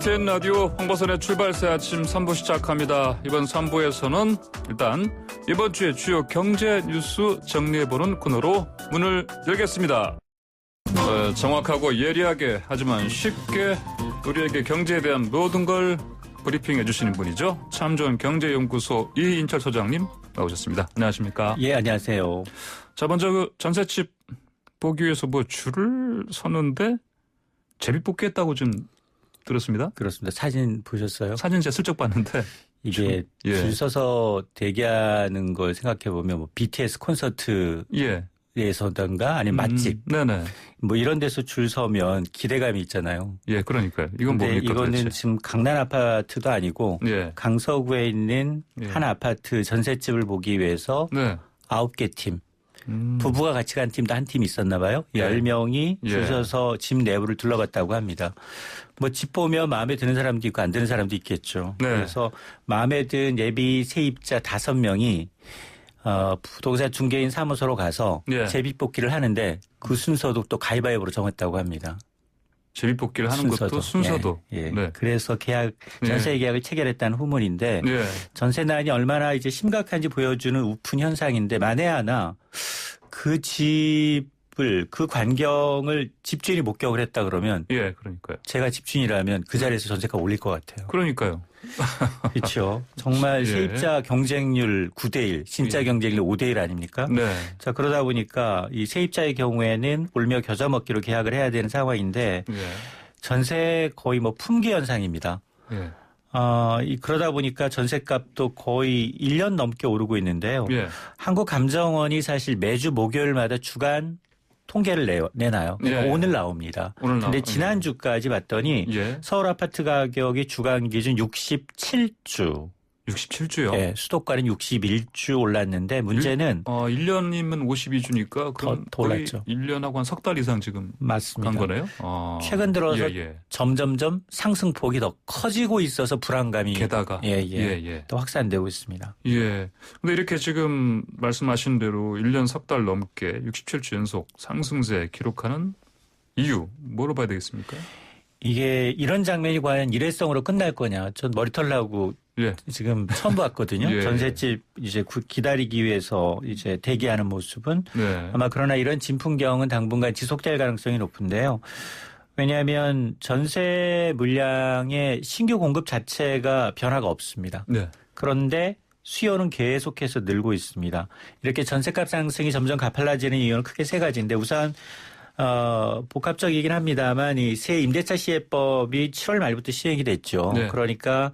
KBS10 라디오 황보선의 출발새 아침 3부 시작합니다. 이번 3부에서는 일단 이번 주의 주요 경제 뉴스 정리해보는 코너로 문을 열겠습니다. 정확하고 예리하게 하지만 쉽게 우리에게 경제에 대한 모든 걸 브리핑해 주시는 분이죠. 참 좋은 경제연구소 이인철 소장님 나오셨습니다. 안녕하십니까? 예, 안녕하세요. 자, 먼저 그 전셋집 보기 위해서 뭐 줄을 섰는데 제비뽑기 했다고 좀 들었습니다. 그렇습니다. 사진 보셨어요? 사진 제가 슬쩍 봤는데 이게 줄 서서 대기하는 걸 생각해 보면 뭐 BTS 콘서트에서던가 아니면 맛집 네네. 뭐 이런 데서 줄 서면 기대감이 있잖아요. 예, 그러니까요. 이건 뭡니까 이거는 도대체? 지금 강남 아파트도 아니고 강서구에 있는 한 아파트 전셋집을 보기 위해서 9개 팀. 부부가 같이 간 팀도 한 팀이 있었나 봐요. 10명이 줄 서서 집 내부를 둘러봤다고 합니다. 뭐 집 보면 마음에 드는 사람도 있고 안 드는 사람도 있겠죠. 그래서 마음에 든 예비 세입자 5명이 부동산 중개인 사무소로 가서 제비뽑기를 하는데 그 순서도 또 가위바위보로 정했다고 합니다. 제비뽑기를 하는 것도 순서도. 네. 그래서 전세 계약을 체결했다는 후문인데 전세난이 얼마나 이제 심각한지 보여주는 우픈 현상인데 만에 하나 그 집을 그 광경을 집주인이 목격을 했다 그러면 그러니까요. 제가 집주인이라면 그 자리에서 전세가 올릴 것 같아요. 그러니까요. 그렇죠. 정말 세입자 경쟁률 9대1, 진짜 경쟁률 5대1 아닙니까? 자, 그러다 보니까 이 세입자의 경우에는 울며 겨자 먹기로 계약을 해야 되는 상황인데 전세 거의 뭐 품귀 현상입니다. 그러다 보니까 전셋값도 거의 1년 넘게 오르고 있는데요. 한국감정원이 사실 매주 목요일마다 주간 통계를 내놔요. 그러니까 오늘 나옵니다. 그런데 지난주까지 봤더니 서울 아파트 가격이 주간 기준 67주. 67주요? 네, 수도가는 61주 올랐는데 문제는 1년이면 52주니까 그럼 더 올랐죠. 1년하고 한 석 달 이상 지금 맞습니다. 간 거네요? 최근 들어서 점점점 상승폭이 더 커지고 있어서 불안감이 게다가 더 확산되고 있습니다. 근데 이렇게 지금 말씀하신 대로 1년 석 달 넘게 67주 연속 상승세 기록하는 이유 뭐로 봐야 되겠습니까? 이게 이런 장면이 과연 일회성으로 끝날 거냐. 전 머리털 나고 지금 처음 봤거든요. 전셋집 이제 기다리기 위해서 이제 대기하는 모습은 아마 그러나 이런 진풍경은 당분간 지속될 가능성이 높은데요. 왜냐하면 전세 물량의 신규 공급 자체가 변화가 없습니다. 그런데 수요는 계속해서 늘고 있습니다. 이렇게 전세값 상승이 점점 가팔라지는 이유는 크게 세 가지인데 우선 복합적이긴 합니다만 이 새 임대차 시행법이 7월 말부터 시행이 됐죠. 그러니까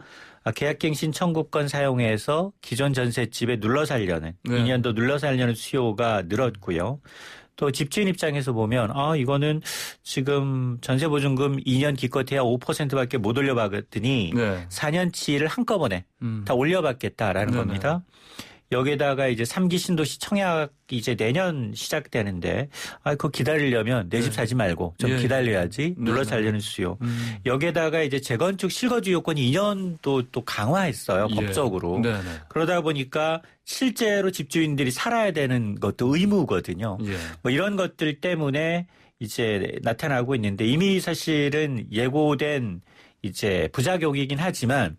계약갱신 청구권 사용해서 기존 전셋집에 눌러 살려는 2년 더 눌러 살려는 수요가 늘었고요. 또 집주인 입장에서 보면 이거는 지금 전세보증금 2년 기껏해야 5%밖에 못 올려받았더니 4년치를 한꺼번에 다 올려받겠다라는 겁니다. 여기에다가 이제 3기 신도시 청약이 이제 내년 시작되는데 그거 기다리려면 내 집 사지 말고 좀 기다려야지 눌러 살려는 수요. 여기에다가 이제 재건축 실거주 요건이 2년도 또 강화했어요. 법적으로. 그러다 보니까 실제로 집주인들이 살아야 되는 것도 의무거든요. 뭐 이런 것들 때문에 이제 나타나고 있는데 이미 사실은 예고된 이제 부작용이긴 하지만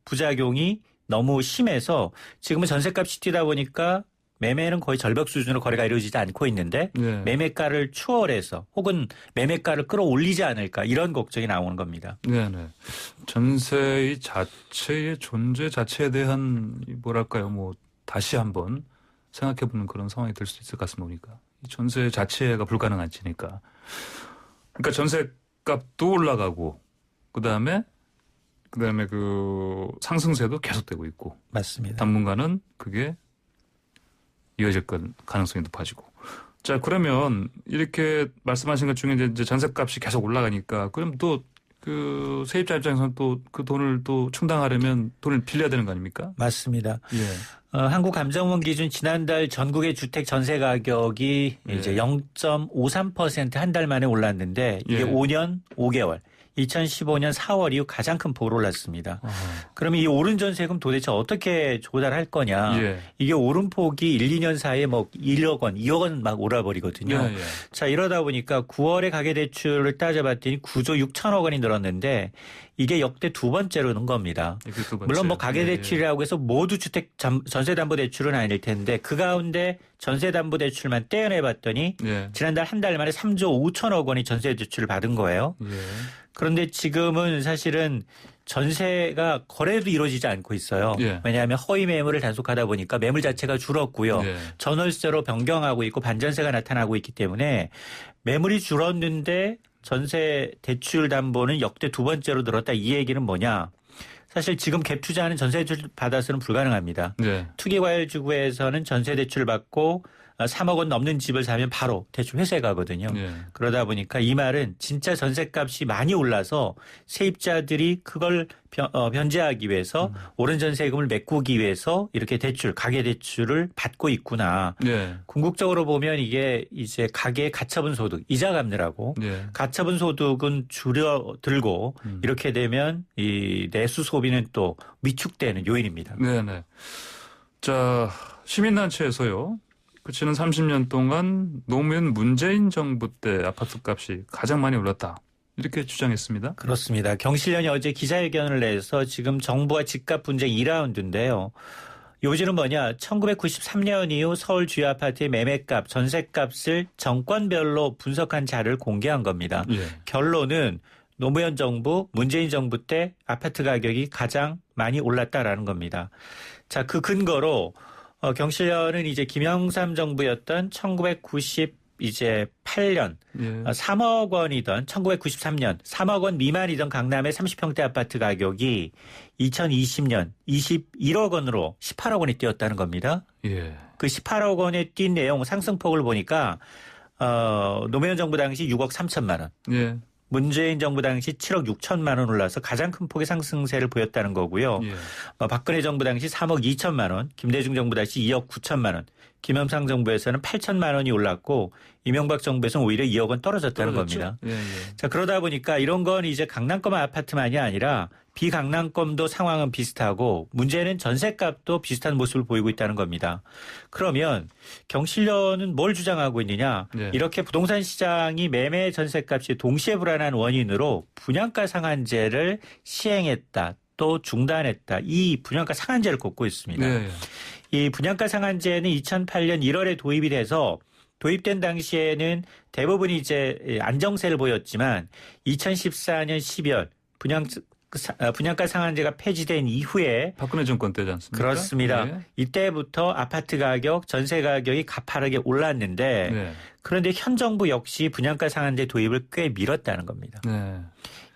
부작용이 너무 심해서 지금은 전셋값이 뛰다 보니까 매매는 거의 절벽 수준으로 거래가 이루어지지 않고 있는데 매매가를 추월해서 혹은 매매가를 끌어올리지 않을까 이런 걱정이 나오는 겁니다. 전세의 자체의 존재 자체에 대한 뭐랄까요 뭐 다시 한번 생각해보는 그런 상황이 될 수 있을 것 같습니다. 이 전세 자체가 불가능하니까. 그러니까 전세값도 올라가고 그다음에 그 상승세도 계속되고 있고. 맞습니다. 당분간은 그게 이어질 가능성이 높아지고. 자, 그러면 이렇게 말씀하신 것 중에 이제 전세값이 계속 올라가니까 그럼 또 그 세입자 입장에서는 또 그 돈을 또 충당하려면 돈을 빌려야 되는 거 아닙니까? 맞습니다. 한국감정원 기준 지난달 전국의 주택 전세 가격이 이제 0.53% 한 달 만에 올랐는데 이게 5년 5개월 2015년 4월 이후 가장 큰 폭으로 올랐습니다. 그러면 이 오른 전세금 도대체 어떻게 조달할 거냐. 예. 이게 오른 폭이 1, 2년 사이에 뭐 1억 원, 2억 원 막 올라버리거든요. 예, 예. 자, 이러다 보니까 9월에 가계대출을 따져봤더니 9조 6천억 원이 늘었는데 이게 역대 두 번째로 는 겁니다. 두 번째. 물론 뭐 가계대출이라고 해서 모두 주택 전세담보대출은 아닐 텐데 그 가운데 전세담보대출만 떼어내봤더니 지난달 한 달 만에 3조 5천억 원이 전세대출을 받은 거예요. 그런데 지금은 사실은 전세가 거래도 이루어지지 않고 있어요. 왜냐하면 허위 매물을 단속하다 보니까 매물 자체가 줄었고요. 전월세로 변경하고 있고 반전세가 나타나고 있기 때문에 매물이 줄었는데 전세 대출 담보는 역대 두 번째로 늘었다. 이 얘기는 뭐냐. 사실 지금 갭 투자하는 전세 대출 받아서는 불가능합니다. 투기과열지구에서는 전세 대출 받고 3억 원 넘는 집을 사면 바로 대출 회수해 가거든요. 그러다 보니까 이 말은 진짜 전세값이 많이 올라서 세입자들이 그걸 변제하기 위해서 오른 전세금을 메꾸기 위해서 이렇게 대출, 가계대출을 받고 있구나. 궁극적으로 보면 이게 이제 가계의 가처분 소득, 이자 갚느라고 가처분 소득은 줄어들고 이렇게 되면 이 내수 소비는 또 위축되는 요인입니다. 네네. 자, 시민단체에서요. 지난 30년 동안 노무현 문재인 정부 때 아파트 값이 가장 많이 올랐다. 이렇게 주장했습니다. 그렇습니다. 경실련이 어제 기자회견을 내서 지금 정부와 집값 분쟁 2라운드인데요. 요지는 뭐냐. 1993년 이후 서울 주요 아파트의 매매값, 전세값을 정권별로 분석한 자료를 공개한 겁니다. 결론은 노무현 정부, 문재인 정부 때 아파트 가격이 가장 많이 올랐다라는 겁니다. 자, 그 근거로 경실련은 이제 김영삼 정부였던 1998년 3억 원이던 1993년 3억 원 미만이던 강남의 30평대 아파트 가격이 2020년 21억 원으로 18억 원이 뛰었다는 겁니다. 그 18억 원에 뛴 내용 상승폭을 보니까 노무현 정부 당시 6억 3천만 원. 문재인 정부 당시 7억 6천만 원 올라서 가장 큰 폭의 상승세를 보였다는 거고요. 박근혜 정부 당시 3억 2천만 원, 김대중 정부 당시 2억 9천만 원, 김영삼 정부에서는 8천만 원이 올랐고 이명박 정부에서는 오히려 2억 원 떨어졌다는 겁니다. 자, 그러다 보니까 이런 건 이제 강남권 아파트만이 아니라 비강남권도 상황은 비슷하고 문제는 전세값도 비슷한 모습을 보이고 있다는 겁니다. 그러면 경실련은 뭘 주장하고 있느냐. 이렇게 부동산 시장이 매매 전세값이 동시에 불안한 원인으로 분양가 상한제를 시행했다. 또 중단했다. 이 분양가 상한제를 꼽고 있습니다. 이 분양가 상한제는 2008년 1월에 도입이 돼서 도입된 당시에는 대부분이 이제 안정세를 보였지만 2014년 12월 분양가 상한제가 폐지된 이후에 박근혜 정권 때지 않습니까? 그렇습니다. 이때부터 아파트 가격, 전세 가격이 가파르게 올랐는데 그런데 현 정부 역시 분양가 상한제 도입을 꽤 미뤘다는 겁니다.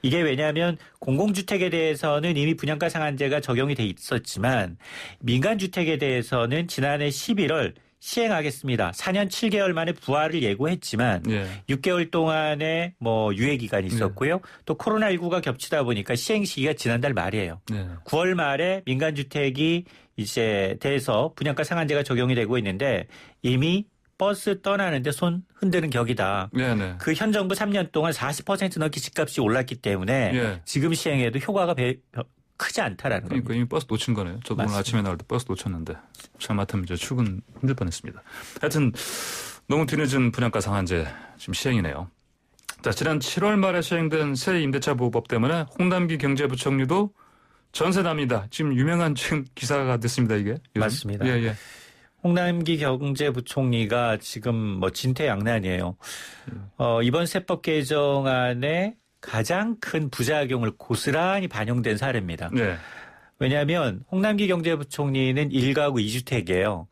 이게 왜냐하면 공공주택에 대해서는 이미 분양가 상한제가 적용이 돼 있었지만 민간주택에 대해서는 지난해 11월 시행하겠습니다. 4년 7개월 만에 부활을 예고했지만 6개월 동안의 뭐 유예 기간이 있었고요. 또 코로나19가 겹치다 보니까 시행 시기가 지난달 말이에요. 9월 말에 민간주택이 이제 대해서 분양가 상한제가 적용이 되고 있는데 이미 버스 떠나는데 손 흔드는 격이다. 그 현 정부 3년 동안 40% 넘게 집값이 올랐기 때문에 지금 시행해도 효과가 크지 않다라는 그러니까 이미 버스 놓친 거네요. 저도 맞습니다. 오늘 아침에 나올 때 버스 놓쳤는데 잘못하면 이제 출근 힘들 뻔했습니다. 하여튼 너무 뒤늦은 분양가 상한제 지금 시행이네요. 자, 지난 7월 말에 시행된 새 임대차 보호법 때문에 홍남기 경제부총리도 전세납니다. 지금 유명한 지금 기사가 됐습니다. 이게 요즘. 맞습니다. 홍남기 경제부총리가 지금 뭐 진퇴양난이에요. 이번 세법 개정안에 가장 큰 부작용을 고스란히 반영된 사례입니다. 왜냐하면 홍남기 경제부총리는 1가구 2주택이에요.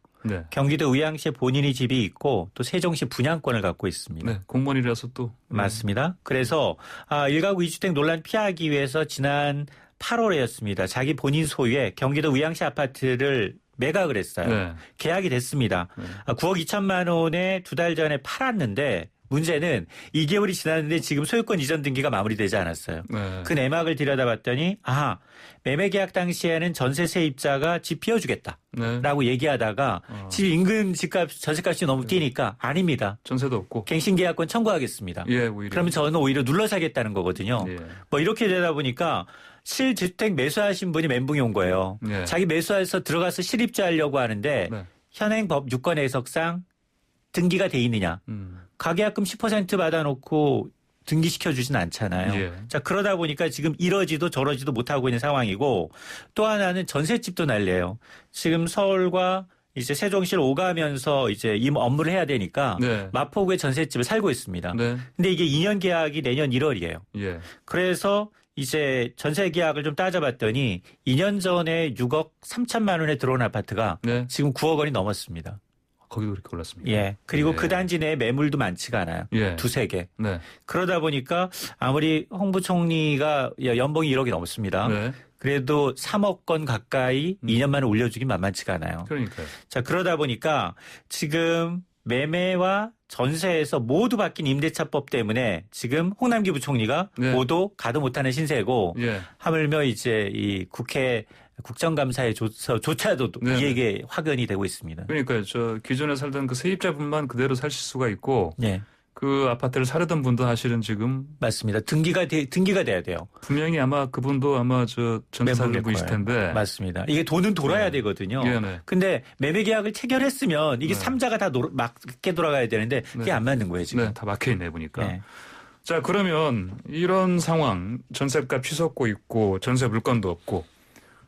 경기도 의왕시에 본인이 집이 있고 또 세종시 분양권을 갖고 있습니다. 공무원이라서 또. 맞습니다. 그래서 1가구 2주택 논란 피하기 위해서 지난 8월이었습니다. 자기 본인 소유의 경기도 의왕시 아파트를 매각을 했어요. 계약이 됐습니다. 9억 2천만 원에 두 달 전에 팔았는데 문제는 2개월이 지났는데 지금 소유권 이전 등기가 마무리되지 않았어요. 네. 그 내막을 들여다봤더니 매매 계약 당시에는 전세 세입자가 집 비워주겠다라고 네. 얘기하다가 집 인근 집값 전세값이 너무 뛰니까 아닙니다. 전세도 없고 갱신계약권 청구하겠습니다. 예, 오히려. 그러면 저는 오히려 눌러 사겠다는 거거든요. 예. 뭐 이렇게 되다 보니까 실주택 매수하신 분이 멘붕이 온 거예요. 예. 자기 자기 매수해서 들어가서 실입주하려고 하는데 네. 현행 법 유권 해석상 등기가 돼 있느냐. 가계약금 10% 받아놓고 등기시켜주진 않잖아요. 예. 자, 그러다 보니까 지금 이러지도 저러지도 못하고 있는 상황이고 또 하나는 전셋집도 난리예요. 지금 서울과 이제 세종시를 오가면서 이제 이 업무를 해야 되니까 네. 마포구에 전셋집을 살고 있습니다. 네. 근데 이게 2년 계약이 내년 1월이에요. 예. 그래서 이제 전세 계약을 좀 따져봤더니 2년 전에 6억 3천만 원에 들어온 아파트가 네. 지금 9억 원이 넘었습니다. 거기도 그렇게 올랐습니다. 예. 그리고 예. 그 단지 내에 매물도 많지가 않아요. 예. 두세 개. 네. 그러다 보니까 아무리 홍 부총리가 연봉이 1억이 넘습니다. 네. 그래도 3억 건 가까이 2년 만에 올려주긴 만만치가 않아요. 그러니까요. 자, 그러다 보니까 지금 매매와 전세에서 모두 바뀐 임대차법 때문에 지금 홍남기 부총리가 네. 모두 가도 못하는 신세고 예. 하물며 이제 이 국회 국정감사에조차도 네. 이에게 확연이 되고 있습니다. 그러니까요. 저 기존에 살던 그 세입자분만 그대로 사실 수가 있고 네, 그 아파트를 사려던 분도 사실은 지금 맞습니다. 등기가 돼야 돼요. 분명히 아마 그분도 아마 저 전세 살던 분이실 텐데. 맞습니다. 이게 돈은 돌아야 네. 되거든요. 예, 네. 근데 매매 계약을 체결했으면 이게 네. 3자가 다 맞게 돌아가야 되는데 그게 네. 안 맞는 거예요, 지금. 네, 다 막혀 있네 보니까. 네. 자, 그러면 이런 상황, 전세값 치솟고 있고 전세 물건도 없고,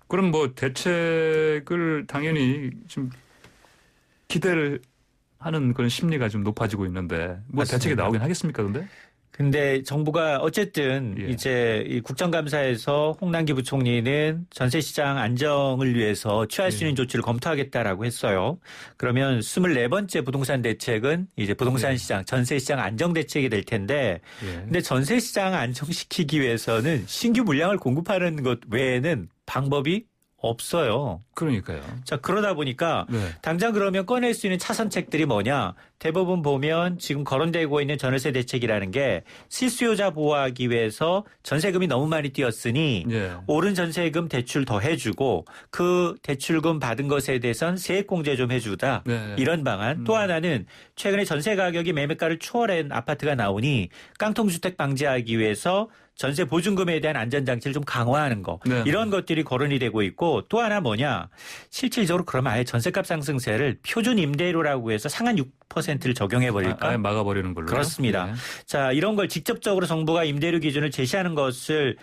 그럼 뭐 대책을 당연히 좀 기대를 하는 그런 심리가 좀 높아지고 있는데 뭐 맞습니다. 대책이 나오긴 하겠습니까, 근데? 근데 정부가 어쨌든 예. 이제 이 국정감사에서 홍남기 부총리는 전세시장 안정을 위해서 취할 수 있는 조치를 검토하겠다라고 했어요. 그러면 24번째 부동산 대책은 이제 부동산 시장, 전세시장 안정 대책이 될 텐데 예. 근데 전세시장 안정시키기 위해서는 신규 물량을 공급하는 것 외에는 방법이 없어요. 그러니까요. 자, 그러다 보니까 네. 당장 그러면 꺼낼 수 있는 차선책들이 뭐냐? 대부분 보면 지금 거론되고 있는 전월세 대책이라는 게 실수요자 보호하기 위해서 전세금이 너무 많이 뛰었으니 예. 오른 전세금 대출 더 해주고 그 대출금 받은 것에 대해서는 세액공제 좀 해주다. 네. 이런 방안. 또 하나는 최근에 전세 가격이 매매가를 초월한 아파트가 나오니 깡통주택 방지하기 위해서 전세 보증금에 대한 안전장치를 좀 강화하는 거. 네. 이런 것들이 거론이 되고 있고 또 하나 뭐냐. 실질적으로 그러면 아예 전세값 상승세를 표준 임대료라고 해서 상한 6%를 적용해 버릴까? 아예 막아버리는 걸로. 그렇습니다. 예. 자, 이런 걸 직접적으로 정부가 임대료 기준을 제시하는 것을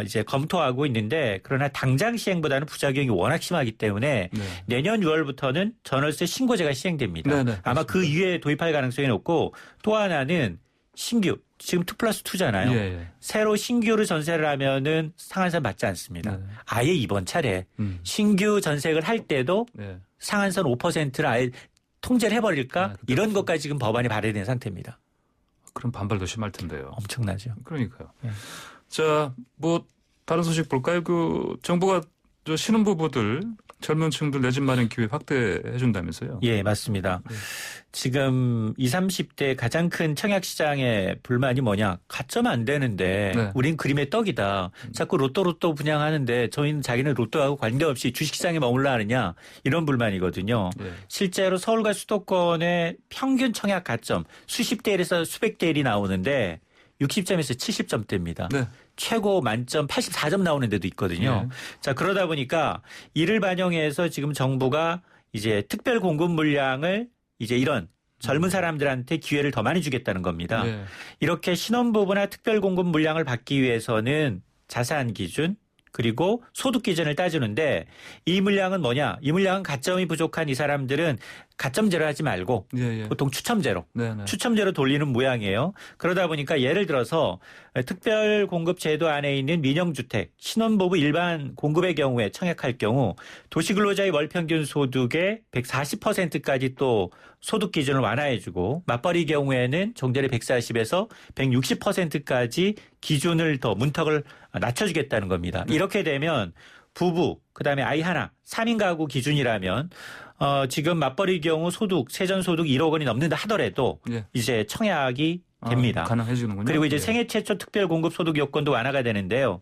이제 검토하고 있는데 그러나 당장 시행보다는 부작용이 워낙 심하기 때문에 네. 내년 6월부터는 전월세 신고제가 시행됩니다. 네네, 아마 그 이후에 도입할 가능성이 높고 또 하나는 신규 지금 2+2잖아요. 예, 예. 새로 신규로 전세를 하면은 상한선 받지 않습니다. 네. 아예 이번 차례 신규 전세를 할 때도 네. 상한선 5%를 아예 통제를 해버릴까? 아, 이런 것까지 지금 법안이 발의된 상태입니다. 그럼 반발도 심할 텐데요. 엄청나죠. 그러니까요. 네. 자, 뭐 다른 소식 볼까요? 그 정부가 저 신혼부부들 젊은 층들 내 집 마련 기회 확대해 준다면서요? 예, 맞습니다. 네. 지금 20, 30대 가장 큰 청약시장의 불만이 뭐냐. 가점 안 되는데 네. 우린 그림의 떡이다. 자꾸 로또 분양하는데 저희는 자기는 로또하고 관계없이 주식시장에 머물러 하느냐. 이런 불만이거든요. 네. 실제로 서울과 수도권의 평균 청약 가점 수십 대 1에서 수백 대 1이 나오는데 60점에서 70점대입니다. 네. 최고 만점 84점 나오는 데도 있거든요. 네. 자, 그러다 보니까 이를 반영해서 지금 정부가 이제 특별 공급 물량을 이제 이런 젊은 사람들한테 기회를 더 많이 주겠다는 겁니다. 네. 이렇게 신혼부부나 특별 공급 물량을 받기 위해서는 자산 기준 그리고 소득 기준을 따지는데 이 물량은 뭐냐? 이 물량은 가점이 부족한 이 사람들은 가점제로 하지 말고 예, 예. 보통 추첨제로 네, 네. 추첨제로 돌리는 모양이에요. 그러다 보니까 예를 들어서 특별 공급 제도 안에 있는 민영주택, 신혼부부 일반 공급의 경우에 청약할 경우 도시근로자의 월 평균 소득의 140%까지 또 소득 기준을 완화해주고 맞벌이 경우에는 종전의 140에서 160%까지 기준을 더 문턱을 낮춰주겠다는 겁니다. 이렇게 되면 부부, 그다음에 아이 하나, 3인 가구 기준이라면 지금 맞벌이 경우 세전 소득 1억 원이 넘는다 하더라도 예. 이제 청약이 됩니다. 가능해지는군요. 그리고 이제 예. 생애 최초 특별 공급 소득 요건도 완화가 되는데요.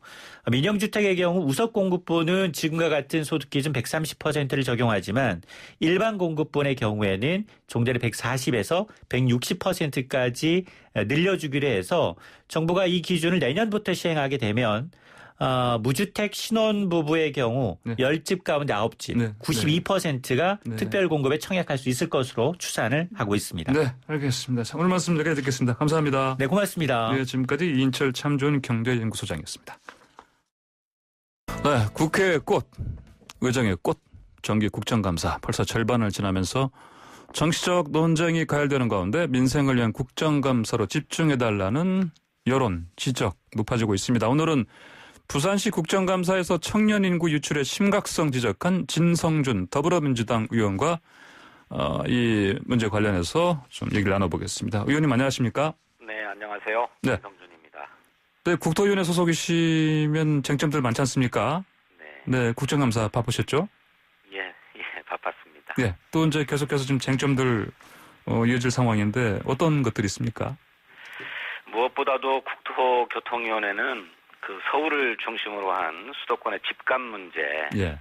민영주택의 경우 우석 공급분은 지금과 같은 소득 기준 130%를 적용하지만 일반 공급분의 경우에는 종전에 140에서 160%까지 늘려주기로 해서 정부가 이 기준을 내년부터 시행하게 되면 무주택 신혼부부의 경우 네. 10집 가운데 9집, 네. 92%가 네. 특별공급에 청약할 수 있을 것으로 추산을 하고 있습니다. 네, 알겠습니다. 자, 오늘 말씀 여기까지 듣겠습니다. 감사합니다. 네, 고맙습니다. 네, 지금까지 이인철 참좋은 경제연구소장이었습니다. 네, 국회의 꽃, 의정의 꽃, 정기 국정감사 벌써 절반을 지나면서 정치적 논쟁이 가열되는 가운데 민생을 위한 국정감사로 집중해달라는 여론, 지적 높아지고 있습니다. 오늘은 부산시 국정감사에서 청년 인구 유출의 심각성 지적한 진성준 더불어민주당 의원과 이 문제 관련해서 좀 얘기를 나눠보겠습니다. 의원님 안녕하십니까? 네, 안녕하세요. 네. 진성준입니다. 네, 국토위원회 소속이시면 쟁점들 많지 않습니까? 네, 국정감사 바쁘셨죠? 예, 바빴습니다. 네, 또 이제 계속해서 지금 쟁점들 이어질 상황인데 어떤 것들이 있습니까? 무엇보다도 국토교통위원회는 그 서울을 중심으로 한 수도권의 집값 문제, 예.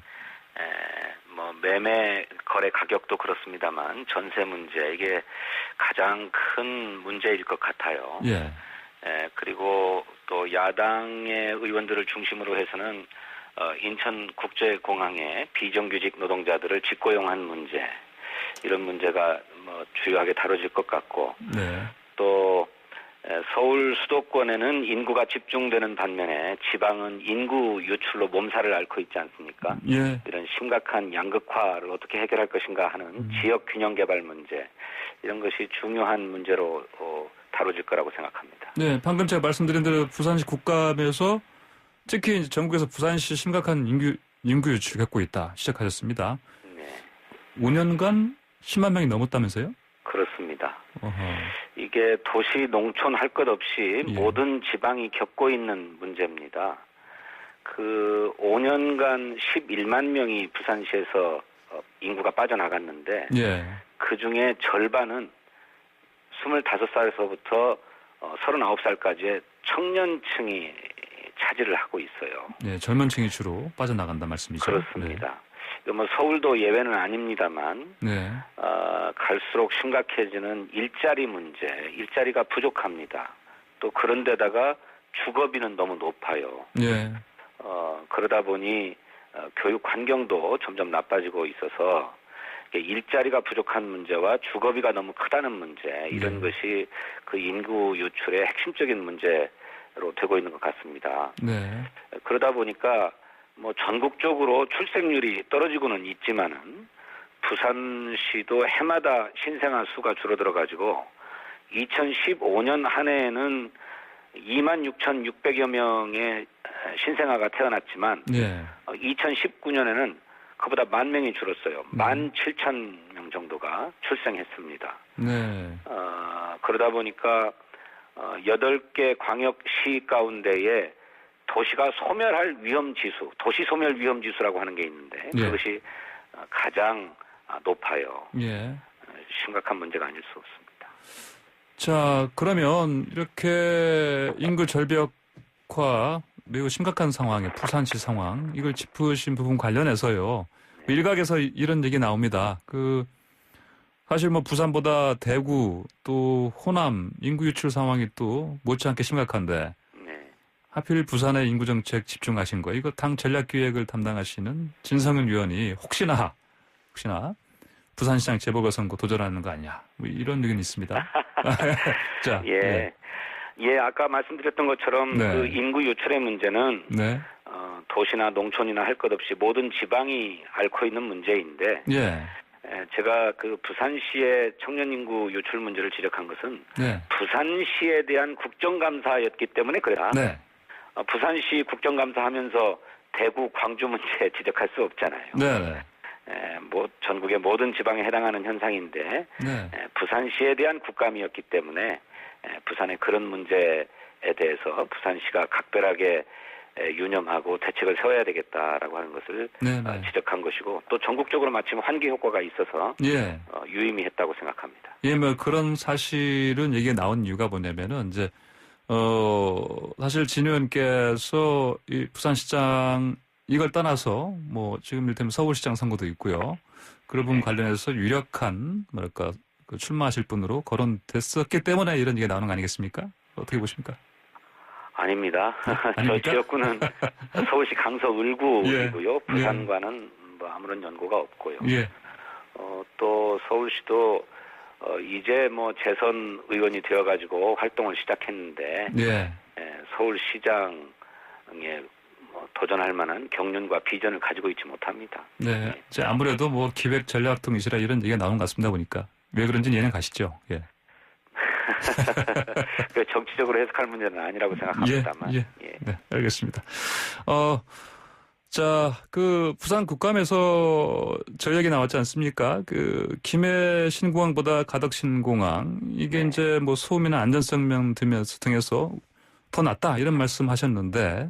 매매 거래 가격도 그렇습니다만 전세 문제 이게 가장 큰 문제일 것 같아요. 예. 그리고 또 야당의 의원들을 중심으로 해서는 인천국제공항에 비정규직 노동자들을 직고용한 문제 이런 문제가 주요하게 다뤄질 것 같고 네. 또 서울 수도권에는 인구가 집중되는 반면에 지방은 인구 유출로 몸살을 앓고 있지 않습니까? 예. 이런 심각한 양극화를 어떻게 해결할 것인가 하는 지역 균형 개발 문제 이런 것이 중요한 문제로 다뤄질 거라고 생각합니다. 네, 방금 제가 말씀드린 대로 부산시 국감에서 특히 이제 전국에서 부산시 심각한 인구 유출 겪고 있다 시작하셨습니다. 네. 5년간 10만 명이 넘었다면서요? 그렇습니다. 어허. 이게 도시 농촌 할 것 없이 예. 모든 지방이 겪고 있는 문제입니다. 그 5년간 11만 명이 부산시에서 인구가 빠져나갔는데 예. 그중에 절반은 25살에서부터 39살까지의 청년층이 차지를 하고 있어요. 네, 젊은 층이 주로 빠져나간다 말씀이죠. 그렇습니다. 서울도 예외는 아닙니다만 네. 갈수록 심각해지는 일자리 문제, 일자리가 부족합니다. 또 그런 데다가 주거비는 너무 높아요. 네. 그러다 보니 교육 환경도 점점 나빠지고 있어서 일자리가 부족한 문제와 주거비가 너무 크다는 문제 이런 것이 그 인구 유출의 핵심적인 문제로 되고 있는 것 같습니다. 네. 그러다 보니까 전국적으로 출생률이 떨어지고는 있지만은 부산시도 해마다 신생아 수가 줄어들어가지고 2015년 한 해에는 26,600여 명의 신생아가 태어났지만 2019년에는 그보다 10,000명이 줄었어요. 17,000명 정도가 출생했습니다. 네. 그러다 보니까 8개 광역시 가운데에 도시가 소멸할 위험지수, 도시 소멸 위험지수라고 하는 게 있는데 그것이 가장 높아요. 예. 심각한 문제가 아닐 수 없습니다. 자, 그러면 이렇게 인구 절벽화 매우 심각한 상황에 부산시 상황 이걸 짚으신 부분 관련해서요. 일각에서 이런 얘기 나옵니다. 사실 부산보다 대구 또 호남 인구 유출 상황이 또 못지않게 심각한데 하필 부산의 인구정책 집중하신 거 이거 당 전략기획을 담당하시는 진성윤 위원이 혹시나 부산시장 재보궐선거 도전하는 거 아니냐 이런 의견이 있습니다. 자, 아까 말씀드렸던 것처럼 그 인구 유출의 문제는 도시나 농촌이나 할 것 없이 모든 지방이 앓고 있는 문제인데 제가 그 부산시의 청년 인구 유출 문제를 지적한 것은 부산시에 대한 국정감사였기 때문에 그래요. 부산시 국정감사하면서 대구, 광주 문제 지적할 수 없잖아요. 전국의 모든 지방에 해당하는 현상인데 부산시에 대한 국감이었기 때문에 부산의 그런 문제에 대해서 부산시가 각별하게 유념하고 대책을 세워야 되겠다라고 하는 것을 지적한 것이고 또 전국적으로 마침 환기 효과가 있어서 유의미했다고 생각합니다. 예, 뭐 그런 사실은 얘기가 나온 이유가 뭐냐면은 이제 사실 진 의원께서 이 부산시장 이걸 떠나서 뭐 지금 이를테면 서울시장 선거도 있고요. 그런 부분 관련해서 유력한 뭐랄까 그 출마하실 분으로 거론됐었기 때문에 이런 얘기가 나오는 거 아니겠습니까? 어떻게 보십니까? 아닙니다. 저 지역구는 서울시 강서 을구이고요. 부산과는 뭐 아무런 연고가 없고요. 또 서울시도 이제 뭐 재선 의원이 되어가지고 활동을 시작했는데 서울시장에 뭐 도전할 만한 경륜과 비전을 가지고 있지 못합니다. 네, 이제 아무래도 뭐 기획 전략 등이시라 이런 얘기가 나오는 것 같습니다 보니까 왜 그런지는 이해는 가시죠. 예. 그 정치적으로 해석할 문제는 아니라고 생각합니다만. 네, 알겠습니다. 자, 그 부산 국감에서 저 얘기 나왔지 않습니까? 그 김해 신공항보다 가덕 신공항 이게 이제 뭐 소음이나 안전성 면 등에서 더 낫다 이런 말씀하셨는데,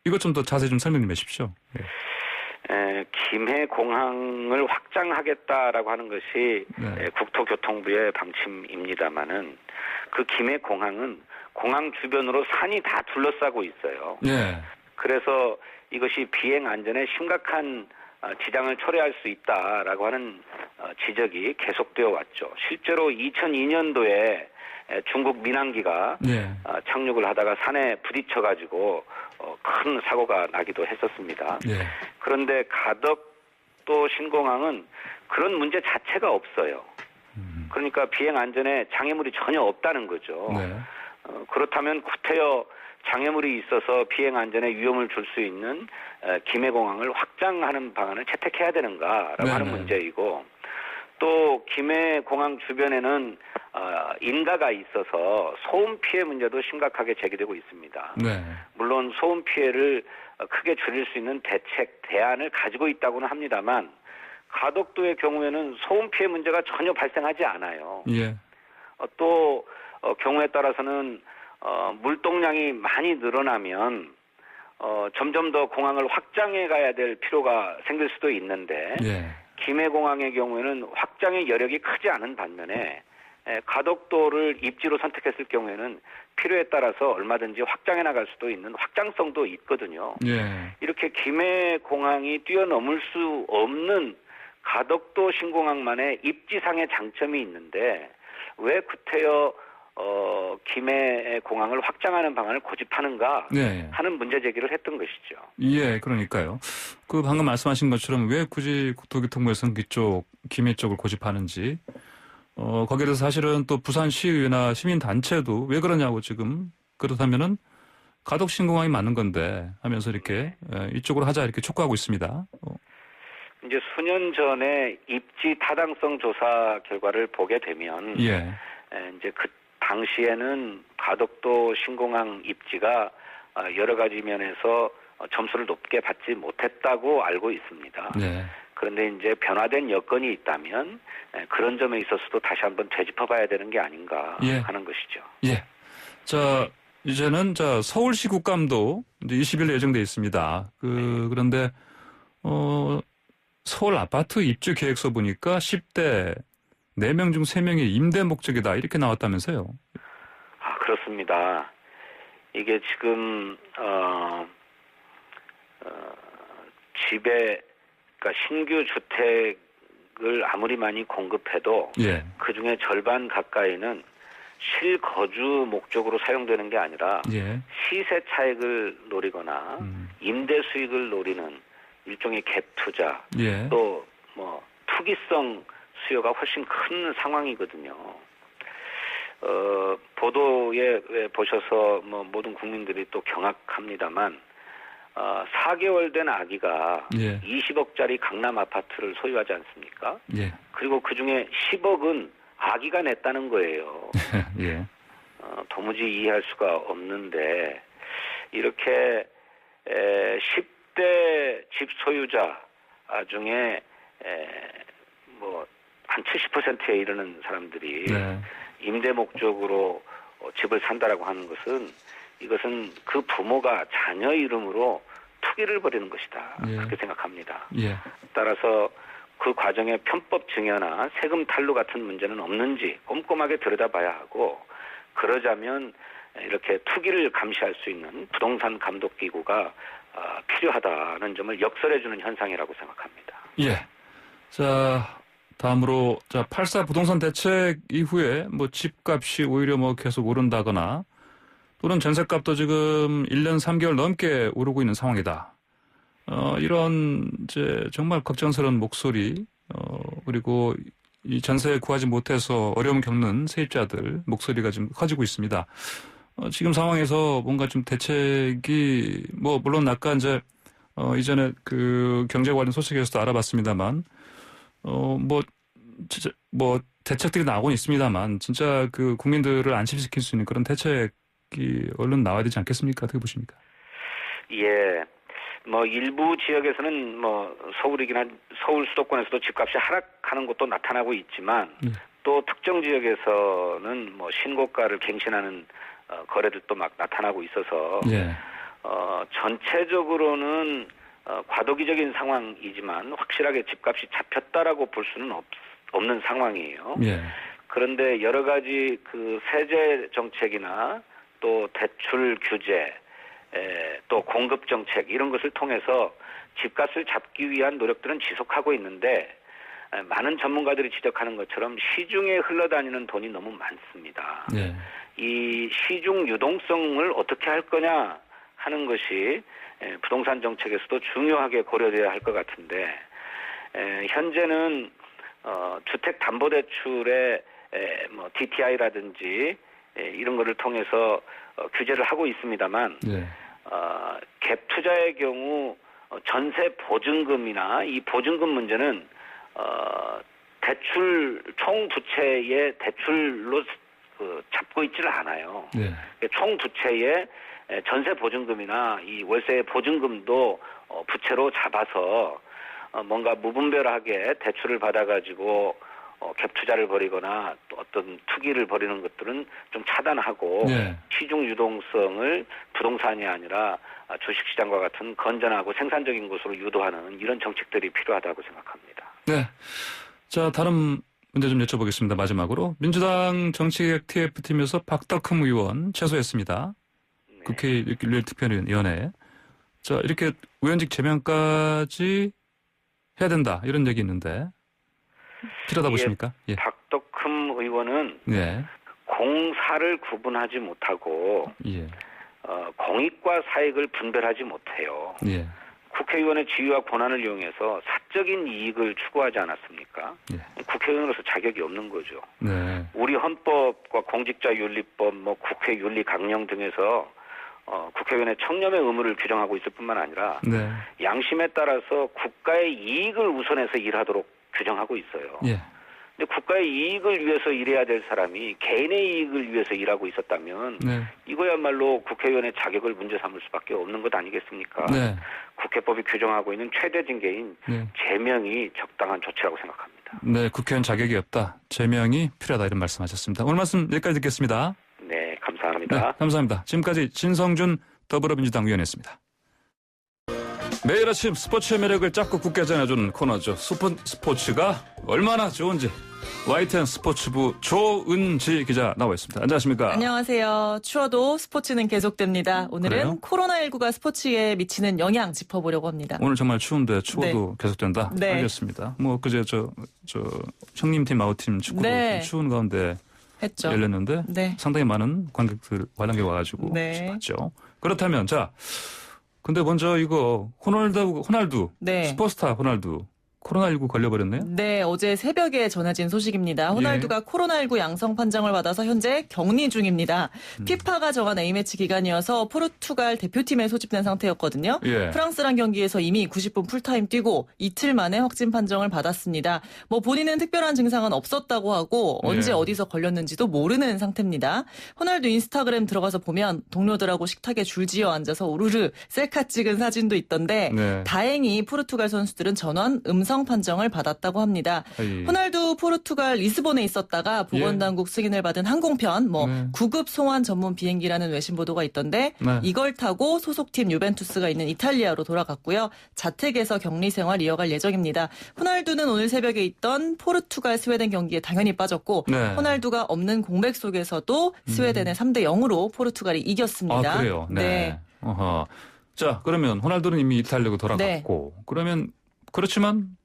이것 좀 더 자세히 좀 설명 좀 해주십시오. 김해 공항을 확장하겠다라고 하는 것이 국토교통부의 방침입니다만은 그 김해 공항은 공항 주변으로 산이 다 둘러싸고 있어요. 그래서 이것이 비행 안전에 심각한 지장을 초래할 수 있다라고 하는 지적이 계속되어 왔죠. 실제로 2002년도에 중국 민항기가 착륙을 하다가 산에 부딪혀가지고 큰 사고가 나기도 했었습니다. 그런데 가덕도 신공항은 그런 문제 자체가 없어요. 그러니까 비행 안전에 장애물이 전혀 없다는 거죠. 그렇다면 구태여 장애물이 있어서 비행 안전에 위험을 줄 수 있는 김해공항을 확장하는 방안을 채택해야 되는가라고 하는 문제이고 또 김해공항 주변에는 인가가 있어서 소음 피해 문제도 심각하게 제기되고 있습니다. 물론 소음 피해를 크게 줄일 수 있는 대책, 대안을 가지고 있다고는 합니다만 가덕도의 경우에는 소음 피해 문제가 전혀 발생하지 않아요. 또 경우에 따라서는 물동량이 많이 늘어나면 점점 더 공항을 확장해 가야 될 필요가 생길 수도 있는데 김해공항의 경우에는 확장의 여력이 크지 않은 반면에 가덕도를 입지로 선택했을 경우에는 필요에 따라서 얼마든지 확장해 나갈 수도 있는 확장성도 있거든요. 이렇게 김해공항이 뛰어넘을 수 없는 가덕도 신공항만의 입지상의 장점이 있는데 왜 구태여 김해공항을 확장하는 방안을 고집하는가 하는 문제 제기를 했던 것이죠. 그러니까요. 그 방금 말씀하신 것처럼 왜 굳이 국토교통부에서는 그쪽 김해 쪽을 고집하는지 거기에 대해서 사실은 또 부산시의회나 시민단체도 왜 그러냐고 지금 그렇다면은 가덕 신공항이 맞는 건데 하면서 이렇게 이쪽으로 하자 이렇게 촉구하고 있습니다. 이제 수년 전에 입지 타당성 조사 결과를 보게 되면 이제 그 당시에는 가덕도 신공항 입지가 여러 가지 면에서 점수를 높게 받지 못했다고 알고 있습니다. 그런데 이제 변화된 여건이 있다면 그런 점에 있어서도 다시 한번 되짚어봐야 되는 게 아닌가 하는 것이죠. 자, 이제는 서울시 국감도 이제 20일 예정돼 있습니다. 그런데 서울 아파트 입주 계획서 보니까 10대 4명 중 3명이 임대 목적이다 이렇게 나왔다면서요? 그렇습니다. 이게 지금 집에 그러니까 신규 주택을 아무리 많이 공급해도 그 중에 절반 가까이는 실거주 목적으로 사용되는 게 아니라 시세 차익을 노리거나 임대 수익을 노리는 일종의 갭 투자 또 뭐 투기성 수요가 훨씬 큰 상황이거든요. 보도에 보셔서 뭐 모든 국민들이 또 경악합니다만 4개월 된 아기가 20억짜리 강남 아파트를 소유하지 않습니까? 그리고 그중에 10억은 아기가 냈다는 거예요. 도무지 이해할 수가 없는데 이렇게 10대 집 소유자 중에 뭐 한 70%에 이르는 사람들이 임대 목적으로 집을 산다라고 하는 것은 이것은 그 부모가 자녀 이름으로 투기를 벌이는 것이다. 예. 그렇게 생각합니다. 예. 따라서 그 과정에 편법 증여나 세금 탈루 같은 문제는 없는지 꼼꼼하게 들여다봐야 하고, 그러자면 이렇게 투기를 감시할 수 있는 부동산 감독기구가 필요하다는 점을 역설해주는 현상이라고 생각합니다. 예. 자, 다음으로 8.4 부동산 대책 이후에 뭐 집값이 오히려 뭐 계속 오른다거나 또는 전셋값도 지금 1년 3개월 넘게 오르고 있는 상황이다. 이런 이제 정말 걱정스러운 목소리, 그리고 이 전세 구하지 못해서 어려움 겪는 세입자들 목소리가 좀 커지고 있습니다. 지금 상황에서 뭔가 좀 대책이 뭐 물론 아까 이제 이전에 그 경제 관련 소식에서도 알아봤습니다만 진짜 대책들이 나오곤 있습니다만 진짜 그 국민들을 안심시킬 수 있는 그런 대책이 얼른 나와야 되지 않겠습니까? 어떻게 보십니까? 예. 뭐 일부 지역에서는 뭐 서울 수도권에서도 집값이 하락하는 것도 나타나고 있지만 또 특정 지역에서는 뭐 신고가를 갱신하는 거래들도 막 나타나고 있어서 예. 전체적으로는 과도기적인 상황이지만 확실하게 집값이 잡혔다라고 볼 수는 없는 상황이에요. 예. 그런데 여러 가지 그 세제 정책이나 또 대출 규제, 또 공급 정책 이런 것을 통해서 집값을 잡기 위한 노력들은 지속하고 있는데, 많은 전문가들이 지적하는 것처럼 시중에 흘러다니는 돈이 너무 많습니다. 예. 이 시중 유동성을 어떻게 할 거냐 하는 것이 부동산 정책에서도 중요하게 고려돼야 할 것 같은데, 현재는 주택담보대출의 뭐 DTI라든지 이런 거를 통해서 규제를 하고 있습니다만, 예. 갭 투자의 경우 전세 보증금이나 이 보증금 문제는 대출 총 부채의 대출로 잡고 있지를 않아요. 예. 총 부채의 전세 보증금이나 이 월세 보증금도 부채로 잡아서 뭔가 무분별하게 대출을 받아가지고 갭 투자를 벌이거나 또 어떤 투기를 벌이는 것들은 좀 차단하고 예. 시중 유동성을 부동산이 아니라 주식시장과 같은 건전하고 생산적인 곳으로 유도하는 이런 정책들이 필요하다고 생각합니다. 네. 자, 다른 문제 좀 여쭤보겠습니다. 마지막으로. 민주당 정치개혁 TF팀에서 박덕흠 의원 체소했습니다. 네. 국회 일요일특별위원회에. 자, 이렇게 의원직 제명까지 해야 된다. 이런 얘기 있는데. 필요하다 보십니까? 예. 박덕흠 의원은 네. 공사를 구분하지 못하고 예. 공익과 사익을 분별하지 못해요. 예. 국회의원의 지위와 권한을 이용해서 사적인 이익을 추구하지 않았습니까? 예. 국회의원으로서 자격이 없는 거죠. 네. 우리 헌법과 공직자윤리법, 뭐 국회윤리 강령 등에서 국회의원의 청렴의 의무를 규정하고 있을 뿐만 아니라 네. 양심에 따라서 국가의 이익을 우선해서 일하도록 규정하고 있어요. 예. 근데 국가의 이익을 위해서 일해야 될 사람이 개인의 이익을 위해서 일하고 있었다면 네. 이거야말로 국회의원의 자격을 문제 삼을 수밖에 없는 것 아니겠습니까? 네. 국회법이 규정하고 있는 최대 징계인 네. 제명이 적당한 조치라고 생각합니다. 네, 국회의원 자격이 없다. 제명이 필요하다 이런 말씀하셨습니다. 오늘 말씀 여기까지 듣겠습니다. 네, 감사합니다. 네, 감사합니다. 지금까지 진성준 더불어민주당 의원이었습니다. 매일 아침 스포츠의 매력을 쫙고 굳게 전해주는 코너죠. 스포츠가 얼마나 좋은지 YTN 스포츠부 조은지 기자 나와 있습니다. 안녕하십니까? 안녕하세요. 추워도 스포츠는 계속됩니다. 오늘은 그래요? 코로나19가 스포츠에 미치는 영향 짚어보려고 합니다. 오늘 정말 추운데 추워도 계속된다? 네. 알겠습니다. 뭐 그제 저 형님팀 아웃팀 축구도 네. 추운 가운데 했죠. 열렸는데 네. 상당히 많은 관람객 와가지고 네. 봤죠. 그렇다면 자, 근데 먼저 이거 호날두 네. 슈퍼스타 호날두 코로나19 걸려버렸네요? 네, 어제 새벽에 전해진 소식입니다. 호날두가 코로나19 양성 판정을 받아서 현재 격리 중입니다. 피파가 정한 A매치 기간이어서 포르투갈 대표팀에 소집된 상태였거든요. 예. 프랑스랑 경기에서 이미 90분 풀타임 뛰고 이틀 만에 확진 판정을 받았습니다. 뭐 본인은 특별한 증상은 없었다고 하고 언제 예. 어디서 걸렸는지도 모르는 상태입니다. 호날두 인스타그램 들어가서 보면 동료들하고 식탁에 줄지어 앉아서 우르르 셀카 찍은 사진도 있던데 네. 다행히 포르투갈 선수들은 전원 음성 양성 판정을 받았다고 합니다. 호날두 포르투갈 리스본에 있었다가 보건당국 승인을 받은 항공편 구급 송환 전문 비행기라는 외신 보도가 있던데 이걸 타고 소속팀 유벤투스가 있는 이탈리아로 돌아갔고요. 자택에서 격리 생활 이어갈 예정입니다. 호날두는 오늘 새벽에 있던 포르투갈 스웨덴 경기에 당연히 빠졌고 호날두가 없는 공백 속에서도 스웨덴의 3대0으로 포르투갈이 이겼습니다. 아, 그래요? 네. 어허. 자, 그러면 호날두는 이미 이탈리아로 돌아갔고 그러면 그렇지만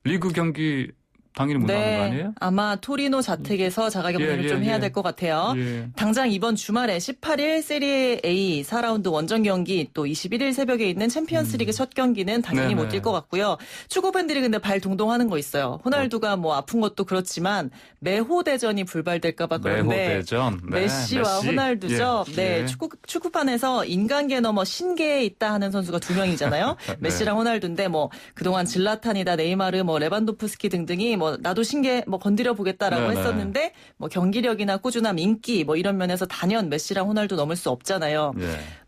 리그 경기 당연히 못 나가는 거 아니에요? 아마 토리노 자택에서 자가격리를 좀 해야 될 것 같아요. 당장 이번 주말에 18일 세리에 A 4라운드 원정 경기 또 21일 새벽에 있는 챔피언스리그 첫 경기는 당연히 못 뛸 것 같고요. 축구 팬들이 근데 발 동동하는 거 있어요. 호날두가 뭐 아픈 것도 그렇지만 매호 대전이 불발될까 봐 그런데 매호 대전. 메시와 호날두죠. 축구판에서 인간계 넘어 신계에 있다 하는 선수가 두 명이잖아요. 메시랑 호날두인데 뭐 그동안 질라탄이다 네이마르 뭐 레반도프스키 등등이 뭐 나도 신계 뭐 건드려 보겠다라고 했었는데 뭐 경기력이나 꾸준함, 인기 뭐 이런 면에서 단연 메시랑 호날두 넘을 수 없잖아요.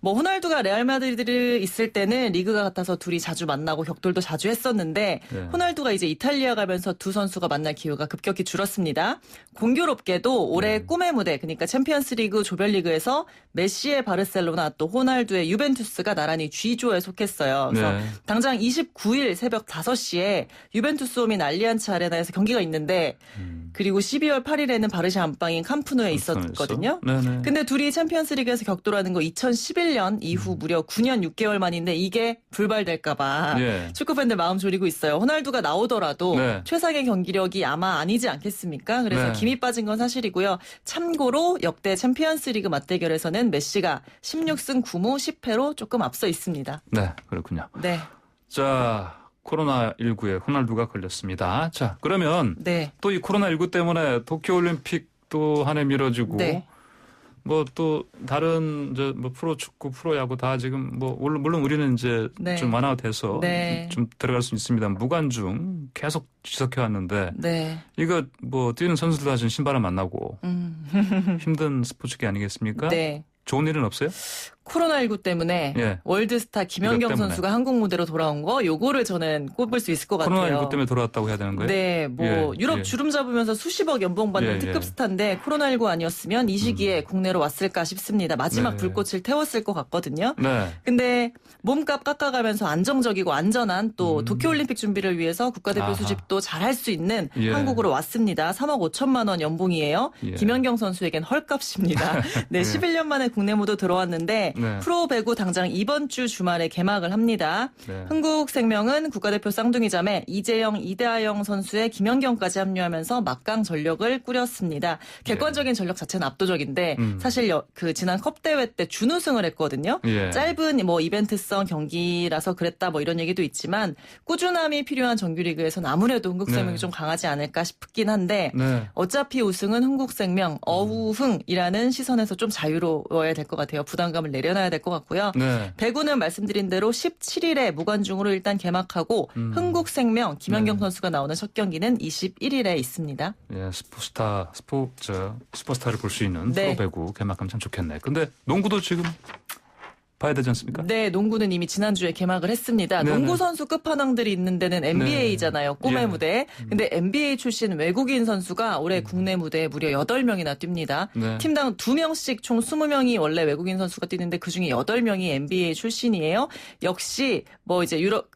뭐 호날두가 레알 마드리드 있을 때는 리그가 같아서 둘이 자주 만나고 격돌도 자주 했었는데 호날두가 이제 이탈리아 가면서 두 선수가 만날 기회가 급격히 줄었습니다. 공교롭게도 올해 꿈의 무대 그러니까 챔피언스리그 조별리그에서 메시의 바르셀로나 또 호날두의 유벤투스가 나란히 G조에 속했어요. 그래서 당장 29일 새벽 5시에 유벤투스 홈인 알리안츠 아레나에서 경기가 있는데 그리고 12월 8일에는 바르샤 안방인 캄프누에 있었거든요. 근데 둘이 챔피언스리그에서 격돌하는 거 2011년 이후 무려 9년 6개월 만인데 이게 불발될까 봐 축구팬들 마음 졸이고 있어요. 호날두가 나오더라도 최상의 경기력이 아마 아니지 않겠습니까? 그래서 김이 빠진 건 사실이고요. 참고로 역대 챔피언스리그 맞대결에서는 메시가 16승 9무 10패로 조금 앞서 있습니다. 네, 그렇군요. 자, 코로나19에 호날두가 걸렸습니다. 자, 그러면 또 이 코로나19 때문에 도쿄올림픽도 한 해 미뤄지고 뭐 또 다른 뭐 프로축구, 프로야구 다 지금 뭐 물론 우리는 이제 좀 완화가 돼서 좀 들어갈 수 있습니다. 무관중 계속 지속해 왔는데 이거 뭐 뛰는 선수들도 지금 신바람 만나고 힘든 스포츠계 아니겠습니까? 좋은 일은 없어요? 코로나19 때문에 월드스타 김연경 선수가 한국 무대로 돌아온 거 요거를 저는 꼽을 수 있을 것 같아요. 코로나19 때문에 돌아왔다고 해야 되는 거예요? 네. 뭐 유럽 주름 잡으면서 수십억 연봉 받는 특급 스타인데 코로나19 아니었으면 이 시기에 국내로 왔을까 싶습니다. 마지막 불꽃을 태웠을 것 같거든요. 근데 몸값 깎아가면서 안정적이고 안전한 또 도쿄올림픽 준비를 위해서 국가대표 수집도 잘할 수 있는 한국으로 왔습니다. 3억 5천만 원 연봉이에요. 김연경 선수에겐 헐값입니다. 11년 만에 국내 무대 들어왔는데 프로 배구 당장 이번 주 주말에 개막을 합니다. 흥국생명은 국가대표 쌍둥이 자매 이재영, 이대하영 선수의 김연경까지 합류하면서 막강 전력을 꾸렸습니다. 객관적인 전력 자체는 압도적인데 사실 그 지난 컵 대회 때 준우승을 했거든요. 짧은 뭐 이벤트성 경기라서 그랬다 뭐 이런 얘기도 있지만 꾸준함이 필요한 정규리그에서는 아무래도 흥국생명이 좀 강하지 않을까 싶긴 한데 어차피 우승은 흥국생명, 어우흥이라는 시선에서 좀 자유로워야 될 것 같아요. 부담감을 내려놔야 될 것 같고요. 배구는 말씀드린 대로 17일에 무관중으로 일단 개막하고 흥국생명 김연경 선수가 나오는 첫 경기는 21일에 있습니다. 슈퍼스타를 볼 수 있는 프로 배구 개막하면 참 좋겠네. 근데 농구도 지금 봐야 되지 않습니까? 네, 농구는 이미 지난주에 개막을 했습니다. 농구 선수 끝판왕들이 있는 데는 NBA잖아요. 꿈의 무대. 근데 NBA 출신 외국인 선수가 올해 국내 무대에 무려 8명이나 뜁니다. 팀당 2명씩 총 20명이 원래 외국인 선수가 뛰는데 그중에 8명이 NBA 출신이에요. 역시 뭐 이제 유럽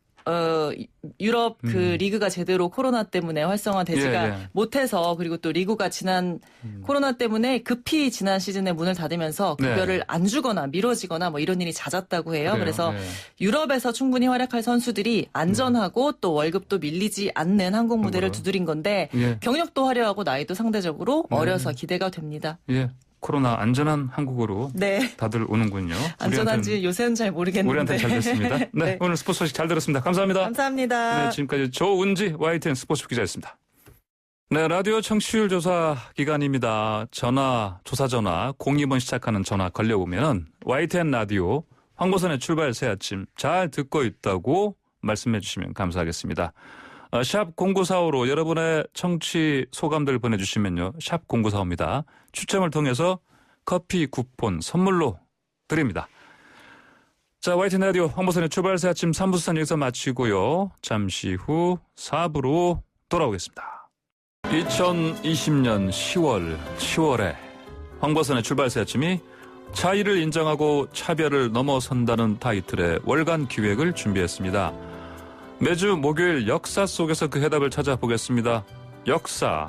그 리그가 제대로 코로나 때문에 활성화되지가 못해서 그리고 또 리그가 지난 코로나 때문에 급히 지난 시즌에 문을 닫으면서 급여를 안 주거나 미뤄지거나 뭐 이런 일이 잦았다고 해요. 그래서 유럽에서 충분히 활약할 선수들이 안전하고 또 월급도 밀리지 않는 한국 무대를 두드린 건데 경력도 화려하고 나이도 상대적으로 어려서 기대가 됩니다. 코로나 안전한 한국으로 다들 오는군요. 안전한지 요새는 잘 모르겠는데. 우리한테 잘 됐습니다. 오늘 스포츠 소식 잘 들었습니다. 감사합니다. 감사합니다. 지금까지 조은지 YTN 스포츠 기자였습니다. 라디오 청취율 조사 기간입니다. 조사 전화 02번 시작하는 전화 걸려오면 YTN 라디오 황보선의 출발 새 아침 잘 듣고 있다고 말씀해 주시면 감사하겠습니다. 샵 0945로 여러분의 청취 소감들 보내주시면요. 샵 0945입니다. 추첨을 통해서 커피 쿠폰 선물로 드립니다. 자, YTN 라디오 황보선의 출발새 아침 3부 수산 여기서 마치고요. 잠시 후 4부로 돌아오겠습니다. 2020년 10월에 황보선의 출발새 아침이 차이를 인정하고 차별을 넘어선다는 타이틀의 월간 기획을 준비했습니다. 매주 목요일 역사 속에서 그 해답을 찾아보겠습니다. 역사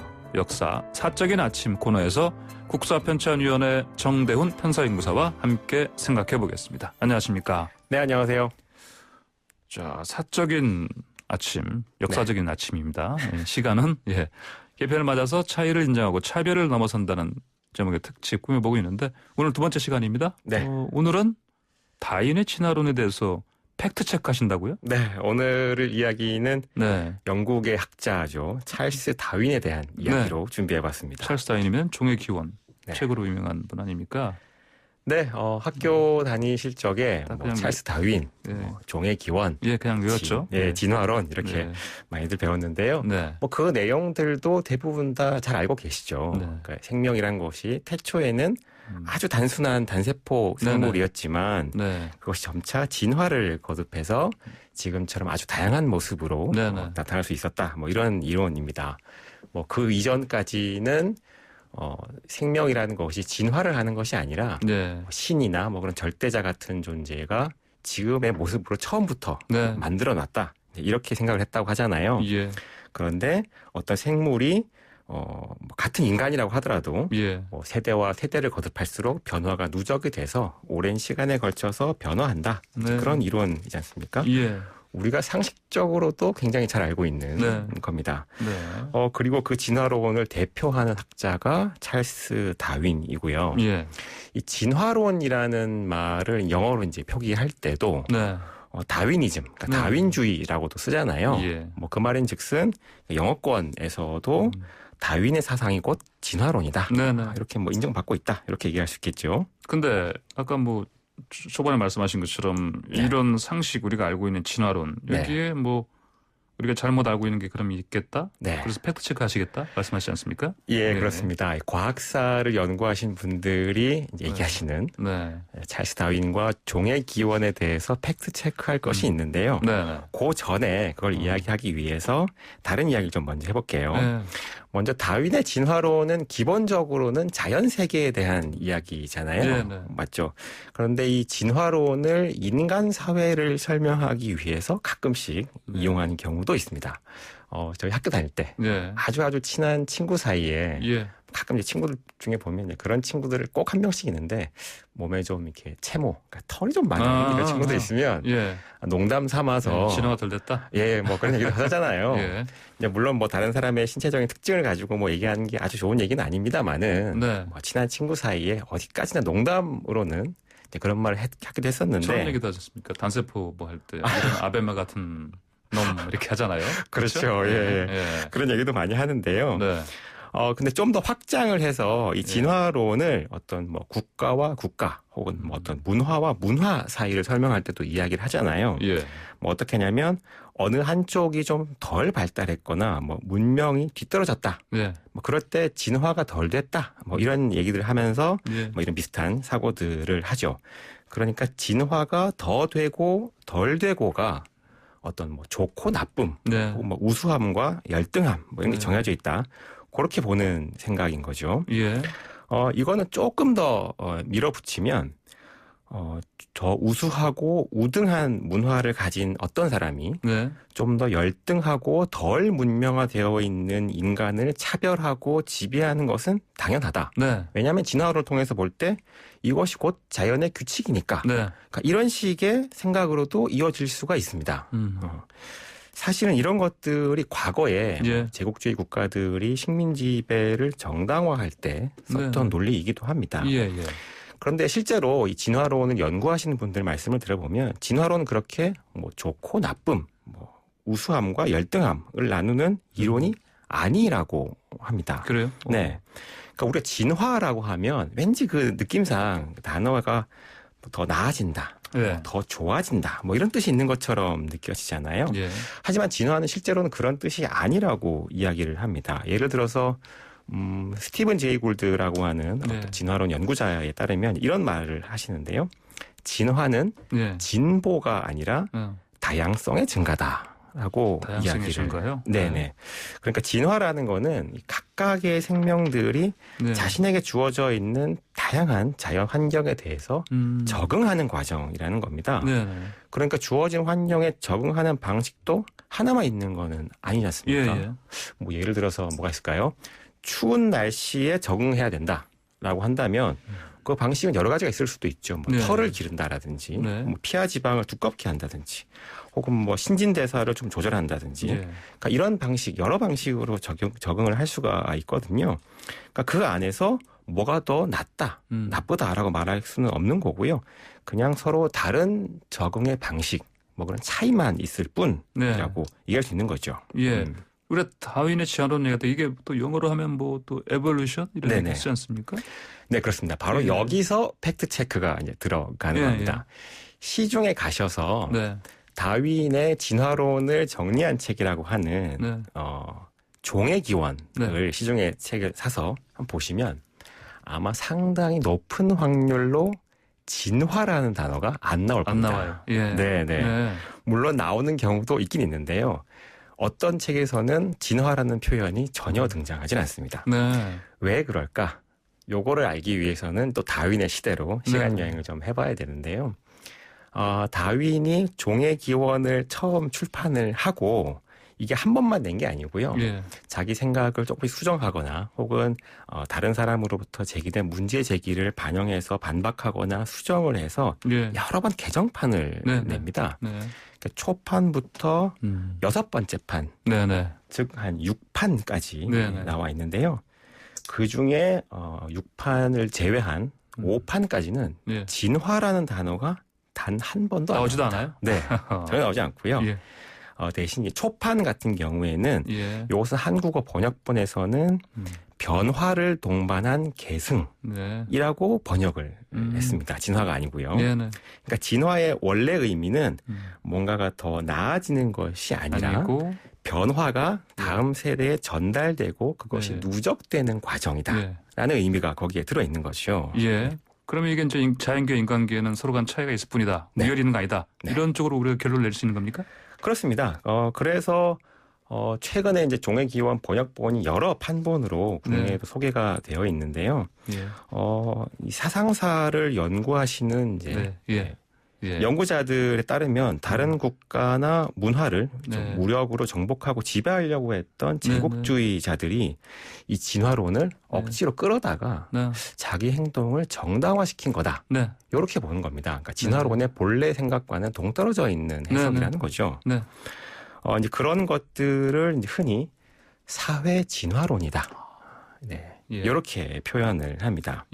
사적인 아침 코너에서 국사편찬위원회 정대훈 편사연구사와 함께 생각해 보겠습니다. 안녕하십니까? 네, 안녕하세요. 자, 사적인 아침, 역사적인 아침입니다. 시간은 개편을 맞아서 차이를 인정하고 차별을 넘어선다는 제목의 특집 꾸며보고 있는데 오늘 두 번째 시간입니다. 네. 오늘은 다윈의 진화론에 대해서 팩트체크 하신다고요? 네, 오늘 이야기는 영국의 학자죠. 찰스 다윈에 대한 이야기로 준비해봤습니다. 찰스 다윈이면 종의 기원, 책으로 유명한 분 아닙니까? 네, 학교 다니실 적에 찰스 다윈, 종의 기원, 그냥 외웠죠. 진화론 이렇게 많이들 배웠는데요. 그 내용들도 대부분 다 잘 알고 계시죠. 그러니까 생명이란 것이 태초에는 아주 단순한 단세포 생물이었지만 그것이 점차 진화를 거듭해서 지금처럼 아주 다양한 모습으로 나타날 수 있었다. 이런 이론입니다. 그 이전까지는 생명이라는 것이 진화를 하는 것이 아니라 신이나 그런 절대자 같은 존재가 지금의 모습으로 처음부터 만들어놨다. 이렇게 생각을 했다고 하잖아요. 그런데 어떤 생물이 같은 인간이라고 하더라도 세대와 세대를 거듭할수록 변화가 누적이 돼서 오랜 시간에 걸쳐서 변화한다. 그런 이론이지 않습니까? 우리가 상식적으로도 굉장히 잘 알고 있는 겁니다. 그리고 그 진화론을 대표하는 학자가 찰스 다윈이고요. 이 진화론이라는 말을 영어로 이제 표기할 때도 다윈이즘, 그러니까 다윈주의라고도 쓰잖아요. 그 말인즉슨 영어권에서도 다윈의 사상이 곧 진화론이다. 이렇게 인정받고 있다. 이렇게 얘기할 수 있겠죠. 근데 아까 초반에 말씀하신 것처럼 이런 상식 우리가 알고 있는 진화론 여기에 우리가 잘못 알고 있는 게 그럼 있겠다? 그래서 팩트체크 하시겠다? 말씀하시지 않습니까? 그렇습니다. 과학사를 연구하신 분들이 이제 얘기하시는 찰스 다윈과 종의 기원에 대해서 팩트체크할 것이 있는데요. 그 전에 그걸 이야기하기 위해서 다른 이야기를 좀 먼저 해볼게요. 먼저 다윈의 진화론은 기본적으로는 자연 세계에 대한 이야기잖아요. 맞죠? 그런데 이 진화론을 인간 사회를 설명하기 위해서 가끔씩 이용하는 경우도 있습니다. 저희 학교 다닐 때 아주 친한 친구 사이에 가끔 이제 친구들 중에 보면 그런 친구들을 꼭 한 명씩 있는데 몸에 좀 이렇게 채모, 그러니까 털이 좀 많은 이런 친구들 있으면 농담 삼아서 진화가 덜 됐다? 그런 얘기도 하잖아요. 물론 다른 사람의 신체적인 특징을 가지고 얘기하는 게 아주 좋은 얘기는 아닙니다만은 친한 친구 사이에 어디까지나 농담으로는 그런 말을 하기도 했었는데. 저런 얘기도 하셨습니까? 단세포 할 때 이런 아베마 같은 놈 이렇게 하잖아요. 그렇죠. 그런 얘기도 많이 하는데요. 근데 좀 더 확장을 해서 이 진화론을 어떤 국가와 국가 혹은 어떤 문화와 문화 사이를 설명할 때도 이야기를 하잖아요. 어떻게 하냐면 어느 한쪽이 좀 덜 발달했거나 문명이 뒤떨어졌다. 그럴 때 진화가 덜 됐다. 이런 얘기들을 하면서 이런 비슷한 사고들을 하죠. 그러니까 진화가 더 되고 덜 되고가 어떤 좋고 나쁨, 혹은 우수함과 열등함 이런 게 정해져 있다. 그렇게 보는 생각인 거죠. 이거는 조금 더 밀어붙이면 더 우수하고 우등한 문화를 가진 어떤 사람이 좀 더 열등하고 덜 문명화되어 있는 인간을 차별하고 지배하는 것은 당연하다. 왜냐하면 진화론을 통해서 볼 때 이것이 곧 자연의 규칙이니까. 그러니까 이런 식의 생각으로도 이어질 수가 있습니다. 사실은 이런 것들이 과거에 제국주의 국가들이 식민 지배를 정당화할 때 썼던 논리이기도 합니다. 그런데 실제로 이 진화론을 연구하시는 분들 말씀을 들어보면 진화론은 그렇게 좋고 나쁨, 우수함과 열등함을 나누는 이론이 아니라고 합니다. 그래요? 그러니까 우리가 진화라고 하면 왠지 그 느낌상 단어가 더 나아진다. 더 좋아진다. 이런 뜻이 있는 것처럼 느껴지잖아요. 하지만 진화는 실제로는 그런 뜻이 아니라고 이야기를 합니다. 예를 들어서 스티븐 제이 골드라고 하는 어떤 진화론 연구자에 따르면 이런 말을 하시는데요. 진화는 진보가 아니라 다양성의 증가다라고 이야기를. 증가요? 네네. 그러니까 진화라는 거는 각각의 생명들이 자신에게 주어져 있는 다양한 자연 환경에 대해서 적응하는 과정이라는 겁니다. 그러니까 주어진 환경에 적응하는 방식도 하나만 있는 거는 아니지 않습니까? 뭐 예를 들어서 뭐가 있을까요? 추운 날씨에 적응해야 된다라고 한다면 그 방식은 여러 가지가 있을 수도 있죠. 뭐 털을 기른다라든지, 뭐 피하 지방을 두껍게 한다든지, 혹은 뭐 신진대사를 좀 조절한다든지, 그러니까 이런 방식, 여러 방식으로 적응을 할 수가 있거든요. 그러니까 그 안에서 뭐가 더 낫다, 나쁘다라고 말할 수는 없는 거고요. 그냥 서로 다른 적응의 방식, 뭐 그런 차이만 있을 뿐이라고 이해할 수 있는 거죠. 우리 다윈의 진화론 얘기도 이게 또 영어로 하면 뭐 또 에볼루션 이런 얘기 있지 않습니까? 네, 그렇습니다. 바로 여기서 팩트 체크가 이제 들어가는 겁니다. 시중에 가셔서 다윈의 진화론을 정리한 책이라고 하는 종의 기원을 시중에 책을 사서 한번 보시면 아마 상당히 높은 확률로 진화라는 단어가 안 나올 겁니다. 안 나와요. 물론 나오는 경우도 있긴 있는데요. 어떤 책에서는 진화라는 표현이 전혀 등장하진 않습니다. 왜 그럴까? 요거를 알기 위해서는 또 다윈의 시대로 시간 여행을 좀 해봐야 되는데요. 다윈이 종의 기원을 처음 출판을 하고 이게 한 번만 낸 게 아니고요. 자기 생각을 조금 수정하거나 혹은 다른 사람으로부터 제기된 문제 제기를 반영해서 반박하거나 수정을 해서 여러 번 개정판을 냅니다. 그러니까 초판부터 6번째 판, 즉 한 6판까지 나와 있는데요. 그중에 6판을 제외한 5판까지는 진화라는 단어가 단 한 번도 나오지도 않아요? 네, 전혀 나오지 않고요. 대신 초판 같은 경우에는 이것은 한국어 번역본에서는 변화를 동반한 계승이라고 번역을 했습니다. 진화가 아니고요. 그러니까 진화의 원래 의미는 뭔가가 더 나아지는 것이 아니라 변화가 다음 세대에 전달되고 그것이 누적되는 과정이다라는 의미가 거기에 들어있는 것이죠. 그러면 이게 이제 자연계와 인간계는 서로 간 차이가 있을 뿐이다. 우열이 있는 거 아니다. 이런 쪽으로 우리가 결론을 낼 수 있는 겁니까? 그렇습니다. 그래서 최근에 이제 종의 기원 번역본이 여러 판본으로 국내에도 소개가 되어 있는데요. 이 사상사를 연구하시는 이제 연구자들에 따르면 다른 국가나 문화를 좀 무력으로 정복하고 지배하려고 했던 제국주의자들이 이 진화론을 억지로 끌어다가 자기 행동을 정당화시킨 거다. 이렇게 보는 겁니다. 그러니까 진화론의 본래 생각과는 동떨어져 있는 해석이라는 거죠. 이제 그런 것들을 이제 흔히 사회 진화론이다. 이렇게 표현을 합니다.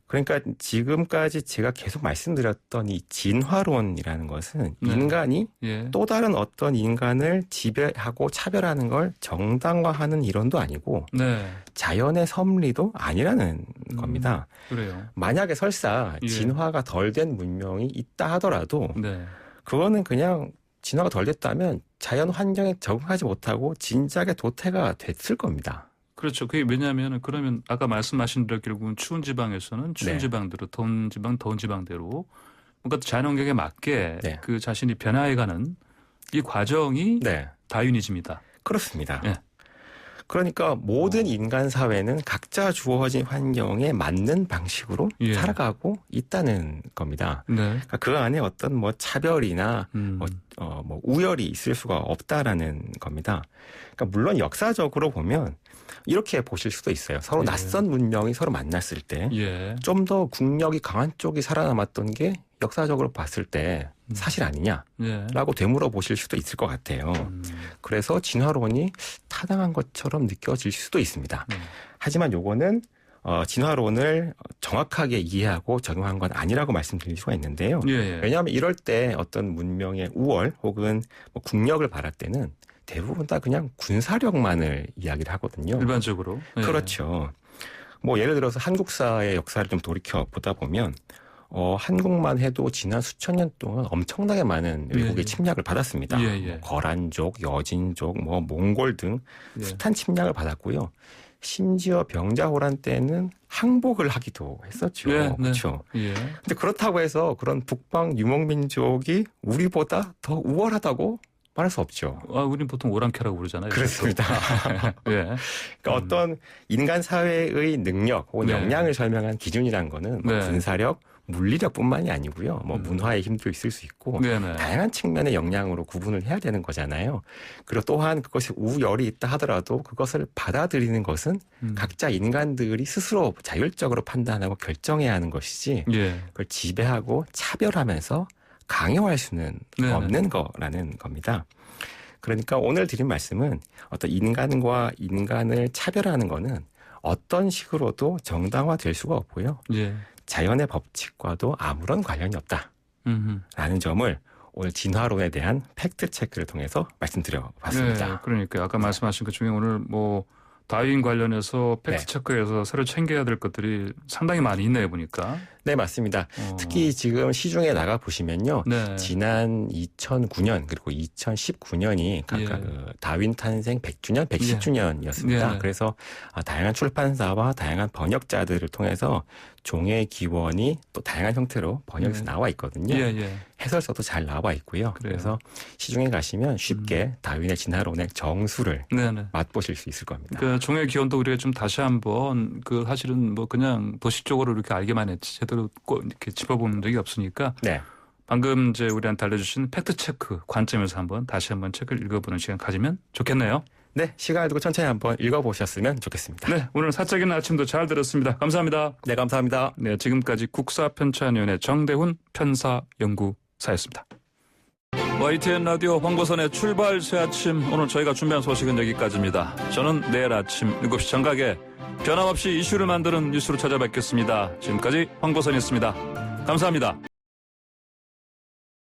그러니까 지금까지 제가 계속 말씀드렸던 이 진화론이라는 것은 인간이 또 다른 어떤 인간을 지배하고 차별하는 걸 정당화하는 이론도 아니고 자연의 섭리도 아니라는 겁니다. 그래요. 만약에 설사 진화가 덜 된 문명이 있다 하더라도 그거는 그냥 진화가 덜 됐다면 자연 환경에 적응하지 못하고 진작에 도태가 됐을 겁니다. 그렇죠. 그게 왜냐하면 그러면 아까 말씀하신 대로 결국은 추운 지방에서는 추운 지방대로, 더운 지방 더운 지방대로 뭔가 자연 환경에 맞게 그 자신이 변화해가는 이 과정이 다윈이즘이다. 그렇습니다. 그러니까 모든 인간 사회는 각자 주어진 환경에 맞는 방식으로 살아가고 있다는 겁니다. 그러니까 그 안에 어떤 뭐 차별이나 뭐 우열이 있을 수가 없다라는 겁니다. 그러니까 물론 역사적으로 보면 이렇게 보실 수도 있어요. 서로 낯선 문명이 서로 만났을 때 좀 더 국력이 강한 쪽이 살아남았던 게 역사적으로 봤을 때 사실 아니냐라고 되물어 보실 수도 있을 것 같아요. 그래서 진화론이 타당한 것처럼 느껴질 수도 있습니다. 하지만 요거는 진화론을 정확하게 이해하고 적용한 건 아니라고 말씀드릴 수가 있는데요. 왜냐하면 이럴 때 어떤 문명의 우월 혹은 뭐 국력을 바랄 때는 대부분 다 그냥 군사력만을 이야기를 하거든요. 일반적으로. 그렇죠. 뭐 예를 들어서 한국사의 역사를 좀 돌이켜 보다 보면 한국만 해도 지난 수천 년 동안 엄청나게 많은 외국의 침략을 받았습니다. 뭐 거란족, 여진족, 뭐 몽골 등 숱한 침략을 받았고요. 심지어 병자호란 때는 항복을 하기도 했었죠. 네, 그렇죠. 네. 예. 근데 그렇다고 해서 그런 북방 유목민족이 우리보다 더 우월하다고 말할 수 없죠. 우리는 보통 오랑캐라고 부르잖아요. 그렇습니다. 예. 그러니까 어떤 인간 사회의 능력 혹은 역량을 설명한 기준이란 거는 뭐 군사력, 물리력뿐만이 아니고요. 뭐 문화의 힘도 있을 수 있고 다양한 측면의 역량으로 구분을 해야 되는 거잖아요. 그리고 또한 그것이 우열이 있다 하더라도 그것을 받아들이는 것은 각자 인간들이 스스로 자율적으로 판단하고 결정해야 하는 것이지 그걸 지배하고 차별하면서 강요할 수는 없는 거라는 겁니다. 그러니까 오늘 드린 말씀은 어떤 인간과 인간을 차별하는 거는 어떤 식으로도 정당화될 수가 없고요. 자연의 법칙과도 아무런 관련이 없다라는 점을 오늘 진화론에 대한 팩트 체크를 통해서 말씀드려봤습니다. 네, 그러니까 아까 말씀하신 것 중에 오늘 뭐 다윈 관련해서 팩트 체크에서 새로 챙겨야 될 것들이 상당히 많이 있네요, 보니까. 네, 맞습니다. 특히 지금 시중에 나가 보시면요. 지난 2009년 그리고 2019년이 각각 그 다윈 탄생 100주년, 110주년이었습니다. 그래서 다양한 출판사와 다양한 번역자들을 통해서 종의 기원이 또 다양한 형태로 번역해서 나와 있거든요. 해설서도 잘 나와 있고요. 그래서 시중에 가시면 쉽게 다윈의 진화론의 정수를 맛보실 수 있을 겁니다. 그 종의 기원도 우리가 좀 다시 한번 그 사실은 뭐 그냥 도식적으로 이렇게 알게만 했지 제대로 꼭 이렇게 짚어본 적이 없으니까 방금 이제 우리한테 알려주신 팩트 체크 관점에서 다시 한번 책을 읽어보는 시간 가지면 좋겠네요. 네, 시간을 두고 천천히 한번 읽어보셨으면 좋겠습니다. 네, 오늘 사적인 아침도 잘 들었습니다. 감사합니다. 네, 감사합니다. 네, 지금까지 국사편찬위원회 정대훈 편사연구사였습니다. YTN 라디오 황보선의 출발 새 아침, 오늘 저희가 준비한 소식은 여기까지입니다. 저는 내일 아침 7시 정각에 변함없이 이슈를 만드는 뉴스로 찾아뵙겠습니다. 지금까지 황보선이었습니다. 감사합니다.